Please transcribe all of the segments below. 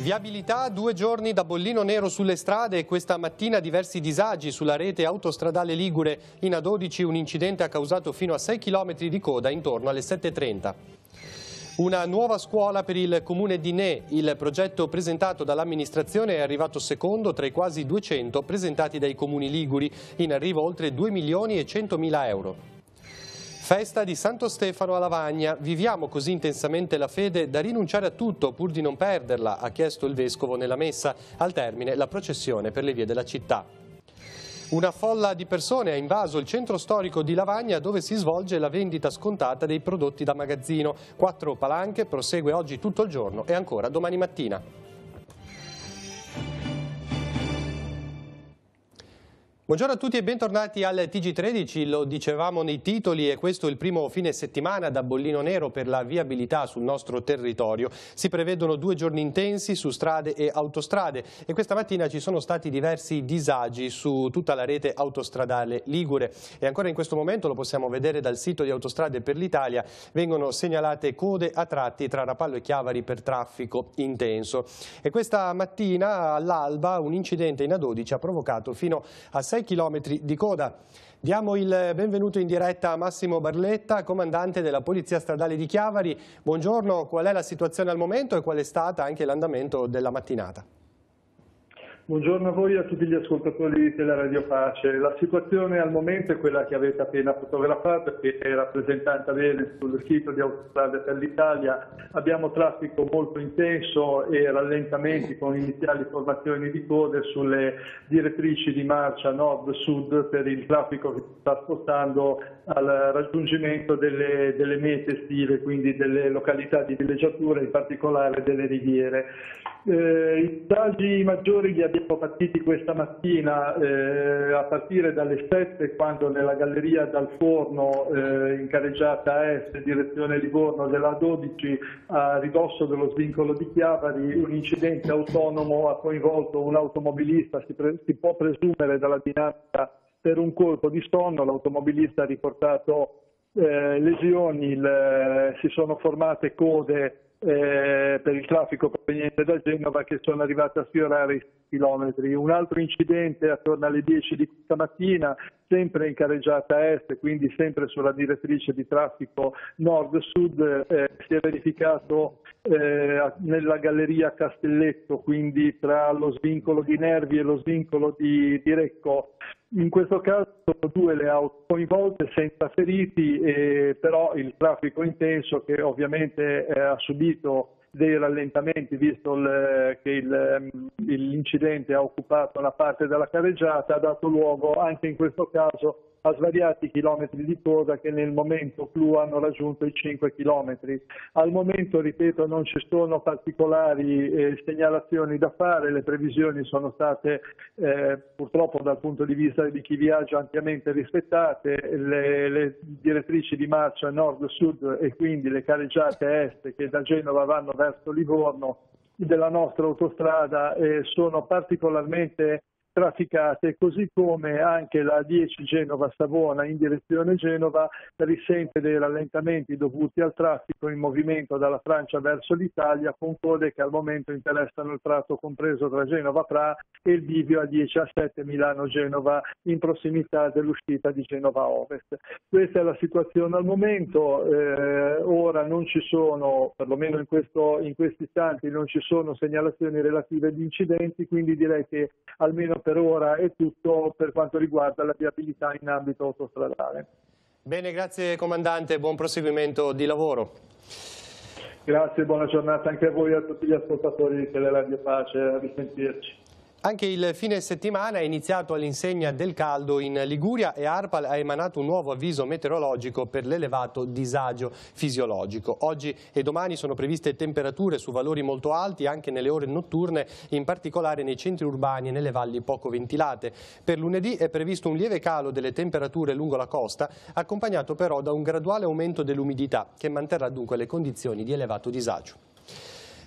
Viabilità, 2 giorni da bollino nero sulle strade e questa mattina diversi disagi sulla rete autostradale ligure. In A12 un incidente ha causato fino a 6 km di coda intorno alle 7:30. Una nuova scuola per il comune di Ne. Il progetto presentato dall'amministrazione è arrivato secondo tra i quasi 200 presentati dai comuni liguri. In arrivo oltre 2.100.000 euro. Festa di Santo Stefano a Lavagna. Viviamo così intensamente la fede da rinunciare a tutto pur di non perderla, ha chiesto il vescovo nella messa. Al termine la processione per le vie della città. Una folla di persone ha invaso il centro storico di Lavagna dove si svolge la vendita scontata dei prodotti da magazzino. 4 palanche, prosegue oggi tutto il giorno e ancora domani mattina. Buongiorno a tutti e bentornati al TG13, lo dicevamo nei titoli e questo è il primo fine settimana da bollino nero per la viabilità sul nostro territorio. Si prevedono 2 giorni intensi su strade e autostrade e questa mattina ci sono stati diversi disagi su tutta la rete autostradale ligure e ancora in questo momento, lo possiamo vedere dal sito di Autostrade per l'Italia, vengono segnalate code a tratti tra Rapallo e Chiavari per traffico intenso. E questa mattina all'alba un incidente in A12 ha provocato fino a 6 chilometri di coda. Diamo il benvenuto in diretta a Massimo Barletta, comandante della Polizia Stradale di Chiavari. Buongiorno, qual è la situazione al momento e qual è stata anche l'andamento della mattinata? Buongiorno a voi e a tutti gli ascoltatori della Radio Pace. La situazione al momento è quella che avete appena fotografato e che è rappresentata bene sul sito di Autostrade per l'Italia. Abbiamo traffico molto intenso e rallentamenti con iniziali formazioni di code sulle direttrici di marcia nord-sud per il traffico che si sta spostando al raggiungimento delle mete estive, quindi delle località di villeggiatura, in particolare delle riviere. I disagi maggiori li abbiamo partiti questa mattina a partire dalle 7, quando nella galleria dal Forno in carreggiata a est direzione Livorno della 12 a ridosso dello svincolo di Chiavari un incidente autonomo ha coinvolto un automobilista, si può presumere dalla dinamica per un colpo di sonno. L'automobilista ha riportato lesioni, si sono formate code per il traffico proveniente da Genova che sono arrivate a sfiorare i chilometri. Un altro incidente attorno alle 10 di questa mattina, sempre in carreggiata est, quindi sempre sulla direttrice di traffico nord-sud, si è verificato nella galleria Castelletto, quindi tra lo svincolo di Nervi e lo svincolo di Recco. In questo caso sono 2 le auto coinvolte senza feriti, però il traffico intenso che ovviamente ha subito dei rallentamenti visto che l'incidente ha occupato una parte della carreggiata ha dato luogo anche in questo caso a svariati chilometri di coda che nel momento clou hanno raggiunto i 5 chilometri. Al momento, ripeto, non ci sono particolari segnalazioni da fare, le previsioni sono state purtroppo dal punto di vista di chi viaggia ampiamente rispettate, le direttrici di marcia nord-sud e quindi le carreggiate est che da Genova vanno verso Livorno della nostra autostrada sono particolarmente trafficate, così come anche la 10 Genova-Savona in direzione Genova risente dei rallentamenti dovuti al traffico in movimento dalla Francia verso l'Italia, con code che al momento interessano il tratto compreso tra Genova-Pra e il bivio A10-A7 Milano-Genova in prossimità dell'uscita di Genova-Ovest. Questa è la situazione al momento. Ora non ci sono, perlomeno in questi istanti, non ci sono segnalazioni relative agli incidenti, quindi direi che almeno per ora è tutto per quanto riguarda la viabilità in ambito autostradale. Bene, grazie comandante, buon proseguimento di lavoro. Grazie, buona giornata anche a voi e a tutti gli ascoltatori di Teleradio Pace, a risentirci. Anche il fine settimana è iniziato all'insegna del caldo in Liguria e ARPAL ha emanato un nuovo avviso meteorologico per l'elevato disagio fisiologico. Oggi e domani sono previste temperature su valori molto alti anche nelle ore notturne, in particolare nei centri urbani e nelle valli poco ventilate. Per lunedì è previsto un lieve calo delle temperature lungo la costa, accompagnato però da un graduale aumento dell'umidità che manterrà dunque le condizioni di elevato disagio.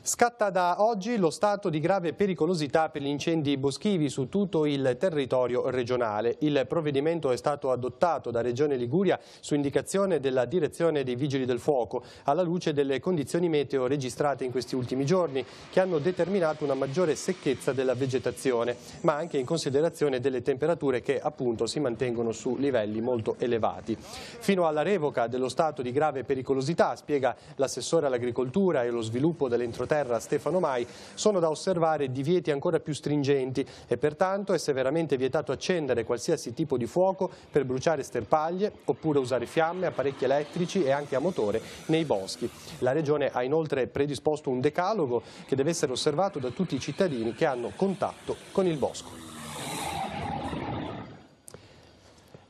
Scatta da oggi lo stato di grave pericolosità per gli incendi boschivi su tutto il territorio regionale. Il provvedimento è stato adottato da Regione Liguria su indicazione della Direzione dei Vigili del Fuoco, alla luce delle condizioni meteo registrate in questi ultimi giorni, che hanno determinato una maggiore secchezza della vegetazione, ma anche in considerazione delle temperature che appunto si mantengono su livelli molto elevati. Fino alla revoca dello stato di grave pericolosità, spiega l'assessore all'agricoltura e allo sviluppo dell'entroterra Stefano Mai, sono da osservare divieti ancora più stringenti e pertanto è severamente vietato accendere qualsiasi tipo di fuoco per bruciare sterpaglie oppure usare fiamme, apparecchi elettrici e anche a motore nei boschi. La Regione ha inoltre predisposto un decalogo che deve essere osservato da tutti i cittadini che hanno contatto con il bosco.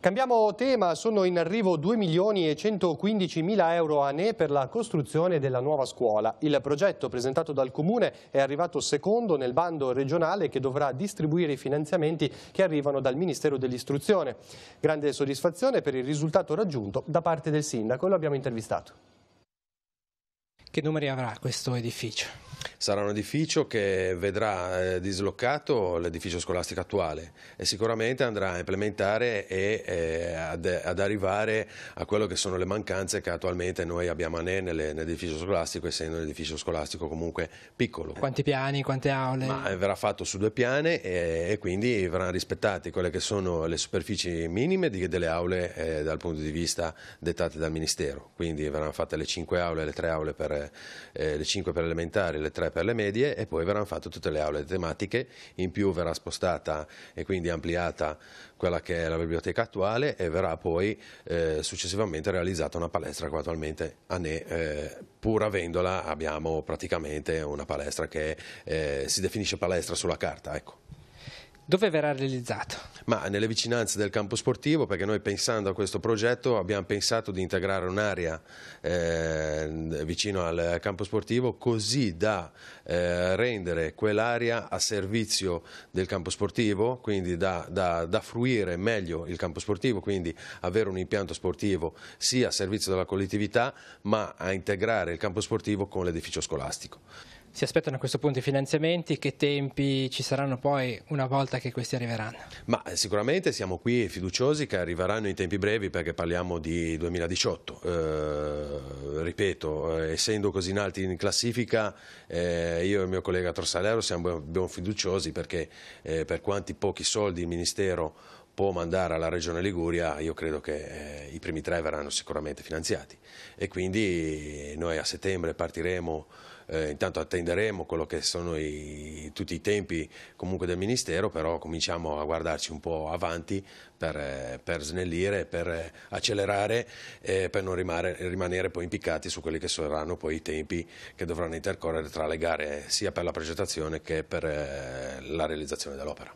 Cambiamo tema, sono in arrivo 2.115.000 euro annui per la costruzione della nuova scuola. Il progetto presentato dal Comune è arrivato secondo nel bando regionale che dovrà distribuire i finanziamenti che arrivano dal Ministero dell'Istruzione. Grande soddisfazione per il risultato raggiunto da parte del sindaco, lo abbiamo intervistato. Che numeri avrà questo edificio? Sarà un edificio che vedrà dislocato l'edificio scolastico attuale e sicuramente andrà a implementare e ad arrivare a quello che sono le mancanze che attualmente noi abbiamo a nell'edificio scolastico, essendo un edificio scolastico comunque piccolo. Quanti piani, quante aule? Verrà fatto su 2 piani e quindi verranno rispettati quelle che sono le superfici minime delle aule dal punto di vista dettate dal Ministero. Quindi verranno fatte le 5 aule, le 3 aule per le 5 per elementari, le 3 per le medie e poi verranno fatte tutte le aule tematiche, in più verrà spostata e quindi ampliata quella che è la biblioteca attuale e verrà poi successivamente realizzata una palestra che attualmente pur avendola abbiamo praticamente una palestra che si definisce palestra sulla carta, ecco. Dove verrà realizzato? Ma nelle vicinanze del campo sportivo, perché noi pensando a questo progetto abbiamo pensato di integrare un'area vicino al campo sportivo così da rendere quell'area a servizio del campo sportivo, quindi da fruire meglio il campo sportivo, quindi avere un impianto sportivo sia a servizio della collettività ma a integrare il campo sportivo con l'edificio scolastico. Si aspettano a questo punto i finanziamenti, che tempi ci saranno poi una volta che questi arriveranno? Ma sicuramente siamo qui fiduciosi che arriveranno in tempi brevi perché parliamo di 2018. Ripeto, essendo così in alti in classifica, io e il mio collega Trossalero siamo fiduciosi perché per quanti pochi soldi il Ministero può mandare alla Regione Liguria, io credo che i primi 3 verranno sicuramente finanziati e quindi noi a settembre partiremo. Intanto attenderemo quello che sono tutti i tempi comunque del Ministero, però cominciamo a guardarci un po' avanti per snellire, per accelerare e per non rimanere poi impiccati su quelli che saranno poi i tempi che dovranno intercorrere tra le gare sia per la progettazione che per la realizzazione dell'opera.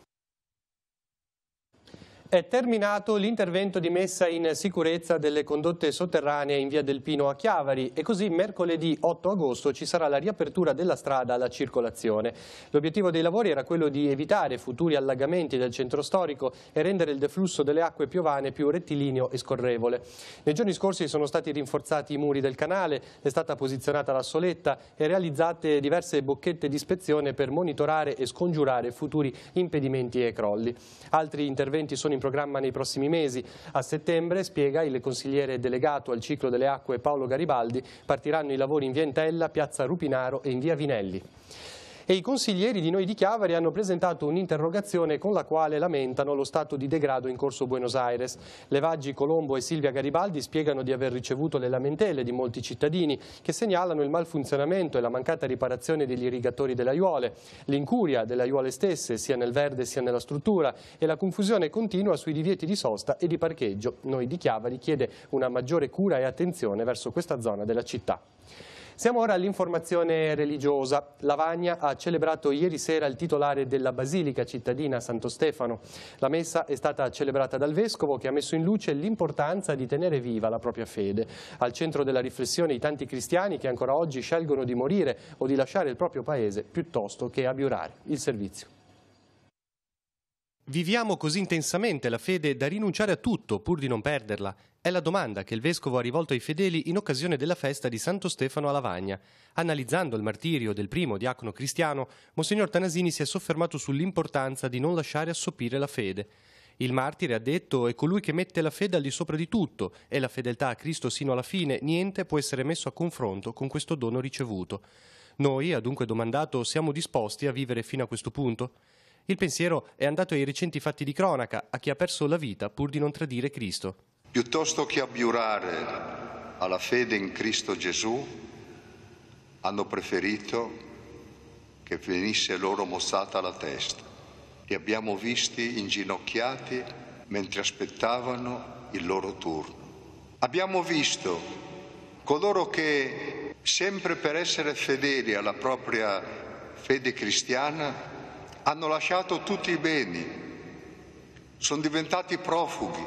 È terminato l'intervento di messa in sicurezza delle condotte sotterranee in via del Pino a Chiavari e così mercoledì 8 agosto ci sarà la riapertura della strada alla circolazione. L'obiettivo dei lavori era quello di evitare futuri allagamenti del centro storico e rendere il deflusso delle acque piovane più rettilineo e scorrevole. Nei giorni scorsi sono stati rinforzati i muri del canale, è stata posizionata la soletta e realizzate diverse bocchette di ispezione per monitorare e scongiurare futuri impedimenti e crolli. Altri interventi sono in programma nei prossimi mesi. A settembre, spiega il consigliere delegato al ciclo delle acque Paolo Garibaldi, partiranno i lavori in via Entella, piazza Rupinaro e in via Vinelli. E i consiglieri di Noi di Chiavari hanno presentato un'interrogazione con la quale lamentano lo stato di degrado in corso Buenos Aires. Levaggi Colombo e Silvia Garibaldi spiegano di aver ricevuto le lamentele di molti cittadini che segnalano il malfunzionamento e la mancata riparazione degli irrigatori delle aiuole, l'incuria delle aiuole stesse sia nel verde sia nella struttura e la confusione continua sui divieti di sosta e di parcheggio. Noi di Chiavari chiede una maggiore cura e attenzione verso questa zona della città. Siamo ora all'informazione religiosa. Lavagna ha celebrato ieri sera il titolare della Basilica cittadina Santo Stefano. La messa è stata celebrata dal Vescovo che ha messo in luce l'importanza di tenere viva la propria fede. Al centro della riflessione i tanti cristiani che ancora oggi scelgono di morire o di lasciare il proprio paese piuttosto che abiurare il servizio. Viviamo così intensamente la fede da rinunciare a tutto pur di non perderla? È la domanda che il Vescovo ha rivolto ai fedeli in occasione della festa di Santo Stefano a Lavagna. Analizzando il martirio del primo diacono cristiano, Monsignor Tanasini si è soffermato sull'importanza di non lasciare assopire la fede. Il martire, ha detto, è colui che mette la fede al di sopra di tutto e la fedeltà a Cristo sino alla fine, niente può essere messo a confronto con questo dono ricevuto. Noi, ha dunque domandato, siamo disposti a vivere fino a questo punto? Il pensiero è andato ai recenti fatti di cronaca, a chi ha perso la vita pur di non tradire Cristo. Piuttosto che abiurare alla fede in Cristo Gesù, hanno preferito che venisse loro mozzata la testa. Li abbiamo visti inginocchiati mentre aspettavano il loro turno. Abbiamo visto coloro che, sempre per essere fedeli alla propria fede cristiana, hanno lasciato tutti i beni, sono diventati profughi,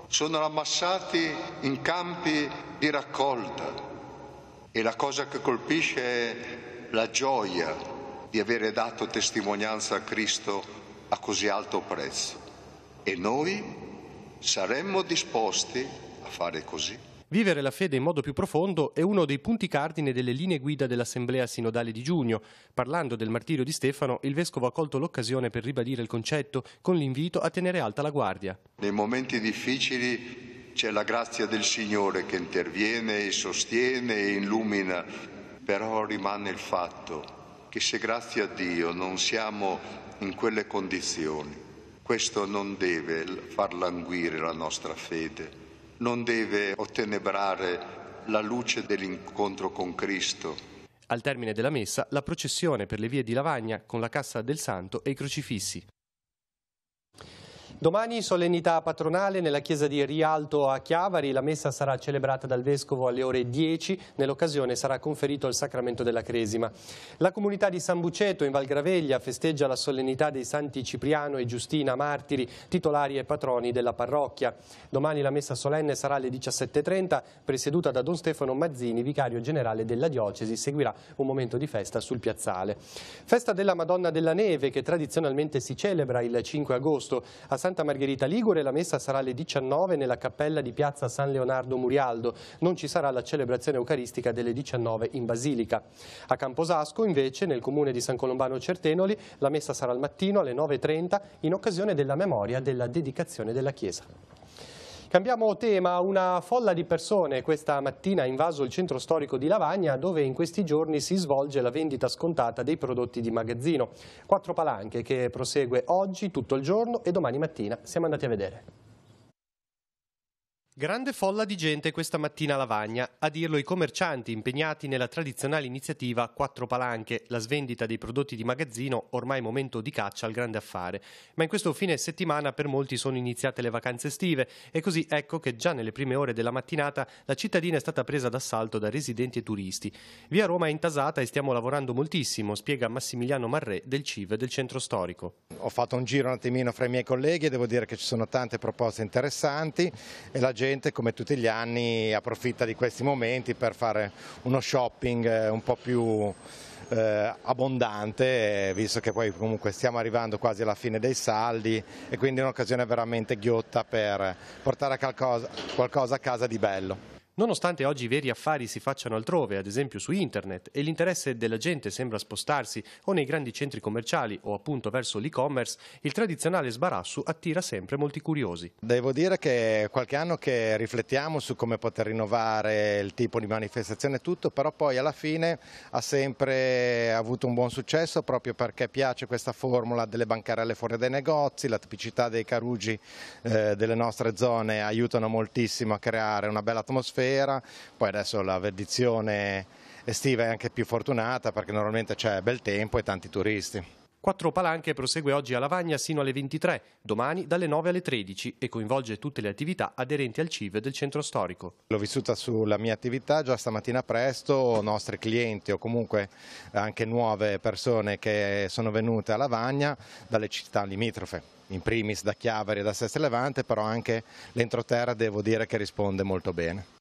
sono ammassati in campi di raccolta e la cosa che colpisce è la gioia di avere dato testimonianza a Cristo a così alto prezzo. E noi saremmo disposti a fare così. Vivere la fede in modo più profondo è uno dei punti cardine delle linee guida dell'Assemblea Sinodale di giugno. Parlando del martirio di Stefano, il Vescovo ha colto l'occasione per ribadire il concetto con l'invito a tenere alta la guardia. Nei momenti difficili c'è la grazia del Signore che interviene, sostiene e illumina, però rimane il fatto che se grazie a Dio non siamo in quelle condizioni, questo non deve far languire la nostra fede. Non deve ottenebrare la luce dell'incontro con Cristo. Al termine della messa, la processione per le vie di Lavagna con la Cassa del Santo e i crocifissi. Domani solennità patronale nella chiesa di Rialto a Chiavari. La messa sarà celebrata dal Vescovo alle ore 10. Nell'occasione sarà conferito il sacramento della Cresima. La comunità di San Buceto in Val Graveglia festeggia la solennità dei santi Cipriano e Giustina, martiri, titolari e patroni della parrocchia. Domani la messa solenne sarà alle 17:30, presieduta da Don Stefano Mazzini, vicario generale della diocesi. Seguirà un momento di festa sul piazzale. Festa della Madonna della Neve, che tradizionalmente si celebra il 5 agosto. A Santa Margherita Ligure la messa sarà alle 19 nella cappella di piazza San Leonardo Murialdo. Non ci sarà la celebrazione eucaristica delle 19 in Basilica. A Camposasco, invece, nel comune di San Colombano Certenoli, la messa sarà al mattino alle 9:30 in occasione della memoria della dedicazione della chiesa. Cambiamo tema. Una folla di persone questa mattina ha invaso il centro storico di Lavagna, dove in questi giorni si svolge la vendita scontata dei prodotti di magazzino. 4 palanche che prosegue oggi tutto il giorno e domani mattina. Siamo andati a vedere. Grande folla di gente questa mattina a Lavagna, a dirlo i commercianti impegnati nella tradizionale iniziativa 4 palanche, la svendita dei prodotti di magazzino, ormai momento di caccia al grande affare. Ma in questo fine settimana per molti sono iniziate le vacanze estive e così ecco che già nelle prime ore della mattinata la cittadina è stata presa d'assalto da residenti e turisti. Via Roma è intasata e stiamo lavorando moltissimo, spiega Massimiliano Marrè del CIV del centro storico. Ho fatto un giro un attimino fra i miei colleghi e devo dire che ci sono tante proposte interessanti e la gente, come tutti gli anni, approfitta di questi momenti per fare uno shopping un po' più abbondante, visto che poi comunque stiamo arrivando quasi alla fine dei saldi e quindi è un'occasione veramente ghiotta per portare qualcosa a casa di bello. Nonostante oggi i veri affari si facciano altrove, ad esempio su internet, e l'interesse della gente sembra spostarsi o nei grandi centri commerciali o appunto verso l'e-commerce, il tradizionale sbarassu attira sempre molti curiosi. Devo dire che è qualche anno che riflettiamo su come poter rinnovare il tipo di manifestazione e tutto, però poi alla fine ha sempre avuto un buon successo proprio perché piace questa formula delle bancarelle fuori dai negozi, la tipicità dei carugi delle nostre zone aiutano moltissimo a creare una bella atmosfera. Poi adesso la edizione estiva è anche più fortunata perché normalmente c'è bel tempo e tanti turisti. 4 palanche prosegue oggi a Lavagna sino alle 23, domani dalle 9 alle 13 e coinvolge tutte le attività aderenti al CIV del centro storico. L'ho vissuta sulla mia attività già stamattina presto, nostri clienti o comunque anche nuove persone che sono venute a Lavagna dalle città limitrofe, in primis da Chiavari e da Sestri Levante, però anche l'entroterra devo dire che risponde molto bene.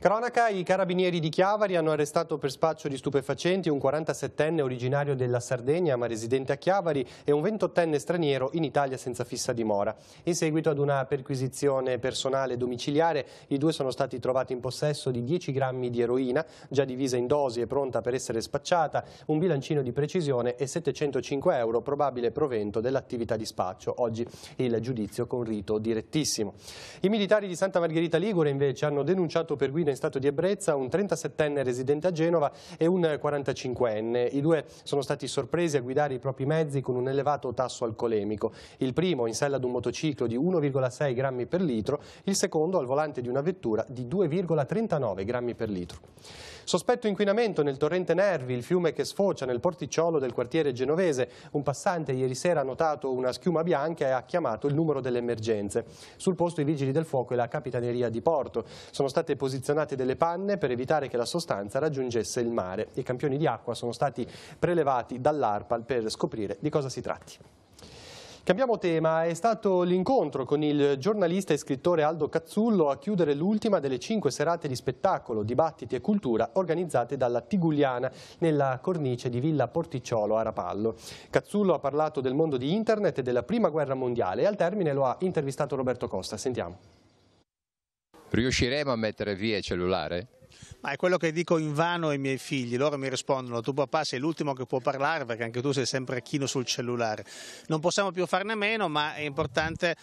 Cronaca, i carabinieri di Chiavari hanno arrestato per spaccio di stupefacenti un 47enne originario della Sardegna ma residente a Chiavari e un 28enne straniero in Italia senza fissa dimora. In seguito ad una perquisizione personale domiciliare, i due sono stati trovati in possesso di 10 grammi di eroina, già divisa in dosi e pronta per essere spacciata, un bilancino di precisione e 705 euro, probabile provento dell'attività di spaccio. Oggi il giudizio con rito direttissimo. I militari di Santa Margherita Ligure invece hanno denunciato per guida in stato di ebbrezza un 37enne residente a Genova e un 45enne. I due sono stati sorpresi a guidare i propri mezzi con un elevato tasso alcolemico. Il primo in sella ad un motociclo di 1,6 grammi per litro, il secondo al volante di una vettura di 2,39 grammi per litro. Sospetto inquinamento nel torrente Nervi, il fiume che sfocia nel porticciolo del quartiere genovese. Un passante ieri sera ha notato una schiuma bianca e ha chiamato il numero delle emergenze. Sul posto i vigili del fuoco e la capitaneria di porto. Sono state posizionate delle panne per evitare che la sostanza raggiungesse il mare. I campioni di acqua sono stati prelevati dall'ARPAL per scoprire di cosa si tratti. Cambiamo tema, è stato l'incontro con il giornalista e scrittore Aldo Cazzullo a chiudere l'ultima delle 5 serate di spettacolo, dibattiti e cultura organizzate dalla Tigugliana nella cornice di Villa Porticciolo a Rapallo. Cazzullo ha parlato del mondo di internet e della prima guerra mondiale e al termine lo ha intervistato Roberto Costa. Sentiamo. Riusciremo a mettere via il cellulare? Ma è quello che dico invano ai miei figli, loro mi rispondono: tu papà sei l'ultimo che può parlare perché anche tu sei sempre chino sul cellulare. Non possiamo più farne a meno, ma è importante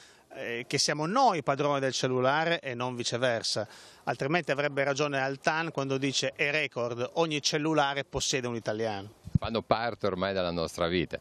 che siamo noi padroni del cellulare e non viceversa, altrimenti avrebbe ragione Altan quando dice è record, ogni cellulare possiede un italiano. Fanno parte ormai della nostra vita.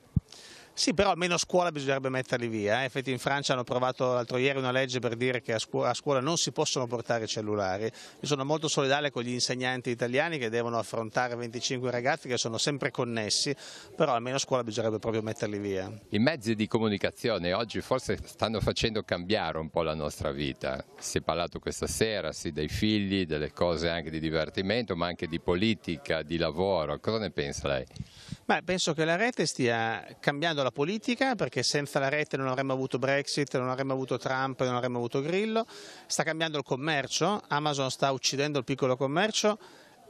Sì, però almeno a scuola bisognerebbe metterli via. Infatti in Francia hanno approvato l'altro ieri una legge per dire che a scuola non si possono portare i cellulari. Io sono molto solidale con gli insegnanti italiani che devono affrontare 25 ragazzi che sono sempre connessi, però almeno a scuola bisognerebbe proprio metterli via. I mezzi di comunicazione oggi forse stanno facendo cambiare un po' la nostra vita. Si è parlato questa sera, sì, dei figli, delle cose anche di divertimento, ma anche di politica, di lavoro. Cosa ne pensa lei? Beh, penso che la rete stia cambiando la politica, perché senza la rete non avremmo avuto Brexit, non avremmo avuto Trump, non avremmo avuto Grillo. Sta cambiando il commercio, Amazon sta uccidendo il piccolo commercio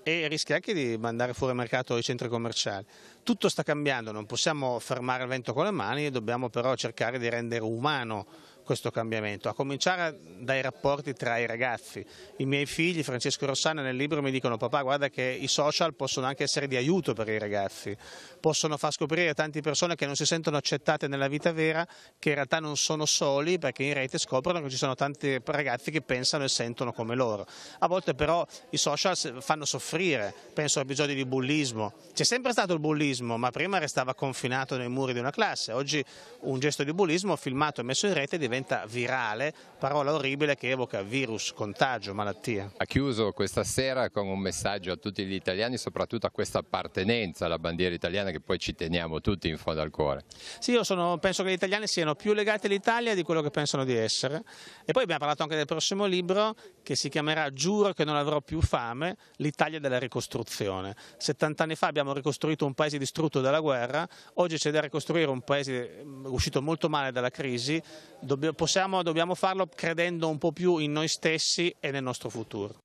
e rischia anche di mandare fuori mercato i centri commerciali. Tutto sta cambiando, non possiamo fermare il vento con le mani, dobbiamo però cercare di rendere umano questo cambiamento, a cominciare dai rapporti tra i ragazzi. I miei figli, Francesco e Rossana, nel libro mi dicono: papà, guarda che i social possono anche essere di aiuto per i ragazzi, possono far scoprire a tante persone che non si sentono accettate nella vita vera che in realtà non sono soli, perché in rete scoprono che ci sono tanti ragazzi che pensano e sentono come loro. A volte però i social fanno soffrire, penso a episodi di bullismo. C'è sempre stato il bullismo, ma prima restava confinato nei muri di una classe. Oggi un gesto di bullismo filmato e messo in rete diventa virale, parola orribile che evoca virus, contagio, malattia. Ha chiuso questa sera con un messaggio a tutti gli italiani, soprattutto a questa appartenenza alla bandiera italiana che poi ci teniamo tutti in fondo al cuore. Sì, penso che gli italiani siano più legati all'Italia di quello che pensano di essere. E poi abbiamo parlato anche del prossimo libro che si chiamerà Giuro che non avrò più fame, l'Italia della ricostruzione. 70 anni fa abbiamo ricostruito un paese distrutto dalla guerra, oggi c'è da ricostruire un paese uscito molto male dalla crisi. Dobbiamo farlo credendo un po' più in noi stessi e nel nostro futuro.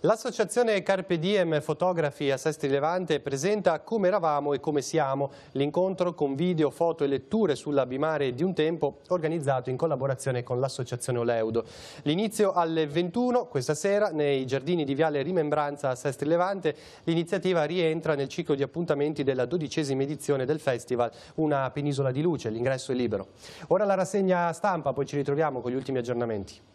L'associazione Carpe Diem Fotografi a Sestri Levante presenta Come eravamo e come siamo, l'incontro con video, foto e letture sulla Bimare di un tempo, organizzato in collaborazione con l'associazione Oleudo. L'inizio alle 21 questa sera nei giardini di Viale Rimembranza a Sestri Levante. L'iniziativa rientra nel ciclo di appuntamenti della 12ª edizione del festival Una penisola di luce. L'ingresso è libero. Ora la rassegna stampa, poi ci ritroviamo con gli ultimi aggiornamenti.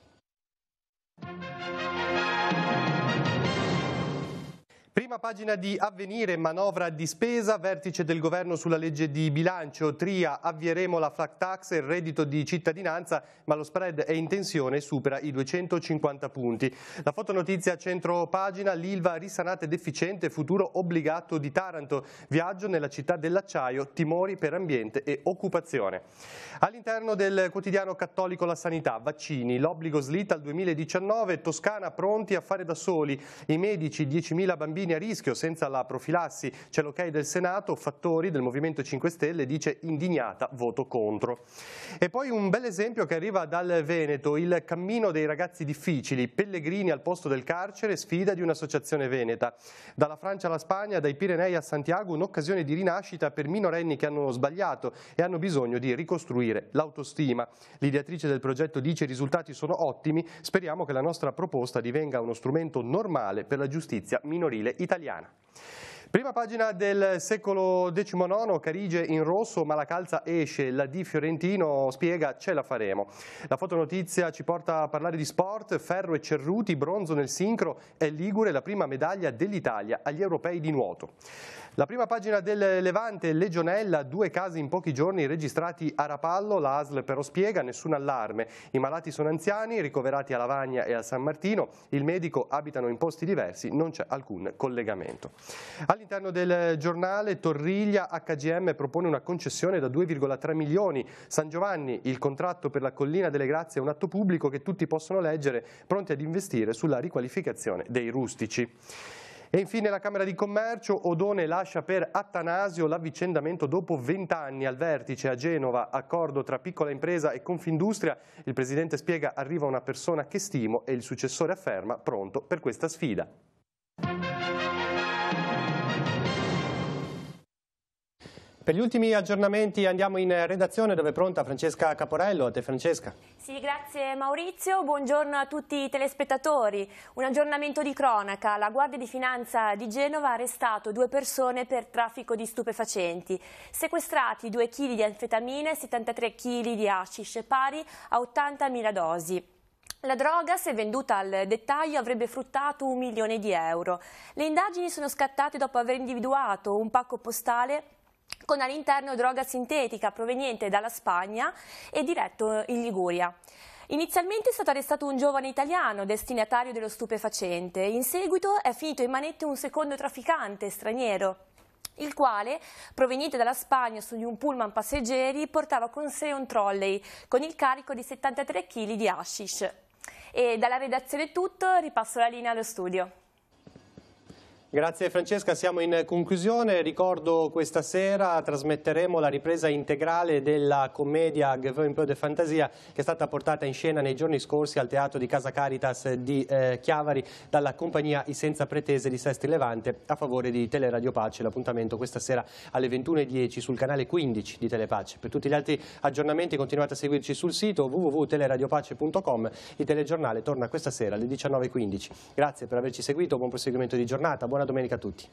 Prima pagina di Avvenire, manovra di spesa, vertice del governo sulla legge di bilancio, Tria, avvieremo la flat tax e il reddito di cittadinanza, ma lo spread è in tensione e supera i 250 punti. La fotonotizia centro pagina, l'Ilva risanata ed efficiente, futuro obbligato di Taranto, viaggio nella città dell'acciaio, timori per ambiente e occupazione. All'interno del quotidiano cattolico La Sanità, vaccini, l'obbligo slitta al 2019, Toscana pronti a fare da soli, i medici 10.000 bambini bambini a rischio senza la profilassi. C'è l'ok del Senato, Fattori del Movimento 5 Stelle dice indignata, voto contro. E poi un bel esempio che arriva dal Veneto, il cammino dei ragazzi difficili, pellegrini al posto del carcere, sfida di un'associazione veneta. Dalla Francia alla Spagna, dai Pirenei a Santiago, un'occasione di rinascita per minorenni che hanno sbagliato e hanno bisogno di ricostruire l'autostima. L'ideatrice del progetto dice i risultati sono ottimi, speriamo che la nostra proposta divenga uno strumento normale per la giustizia minorile italiana. Prima pagina del secolo XIX, Carige in rosso, ma la calza esce, la Di Fiorentino spiega ce la faremo. La fotonotizia ci porta a parlare di sport, Ferro e Cerruti, bronzo nel sincro, è ligure la prima medaglia dell'Italia agli europei di nuoto. La prima pagina del Levante, Legionella, 2 casi in pochi giorni registrati a Rapallo, la ASL però spiega nessun allarme. I malati sono anziani, ricoverati a Lavagna e a San Martino, il medico abitano in posti diversi, non c'è alcun collegamento. All'interno del giornale, Torriglia, HGM propone una concessione da 2,3 milioni. San Giovanni, il contratto per la Collina delle Grazie è un atto pubblico che tutti possono leggere, pronti ad investire sulla riqualificazione dei rustici. E infine la Camera di Commercio, Odone lascia per Attanasio l'avvicendamento dopo 20 anni al vertice a Genova, accordo tra piccola impresa e Confindustria. Il Presidente spiega arriva una persona che stimo e il successore afferma pronto per questa sfida. Per gli ultimi aggiornamenti andiamo in redazione dove è pronta Francesca Caporello. A te Francesca. Sì, grazie Maurizio, buongiorno a tutti i telespettatori. Un aggiornamento di cronaca. La Guardia di Finanza di Genova ha arrestato 2 persone per traffico di stupefacenti. Sequestrati 2 kg di anfetamine e 73 kg di hashish, pari a 80.000 dosi. La droga, se venduta al dettaglio, avrebbe fruttato 1 milione di euro. Le indagini sono scattate dopo aver individuato un pacco postale con all'interno droga sintetica proveniente dalla Spagna e diretto in Liguria. Inizialmente è stato arrestato un giovane italiano destinatario dello stupefacente. In seguito è finito in manette un secondo trafficante straniero, il quale, proveniente dalla Spagna su di un pullman passeggeri, portava con sé un trolley con il carico di 73 kg di hashish. E dalla redazione è tutto, ripasso la linea allo studio. Grazie Francesca, siamo in conclusione. Ricordo questa sera trasmetteremo la ripresa integrale della commedia Geveux un peu de fantasia che è stata portata in scena nei giorni scorsi al Teatro di Casa Caritas di Chiavari dalla compagnia I Senza Pretese di Sestri Levante a favore di Teleradio Pace. L'appuntamento questa sera alle 21:10 sul canale 15 di Telepace. Per tutti gli altri aggiornamenti continuate a seguirci sul sito www.teleradiopace.com. Il telegiornale torna questa sera alle 19:15. Grazie per averci seguito, buon proseguimento di giornata. Buona domenica a tutti.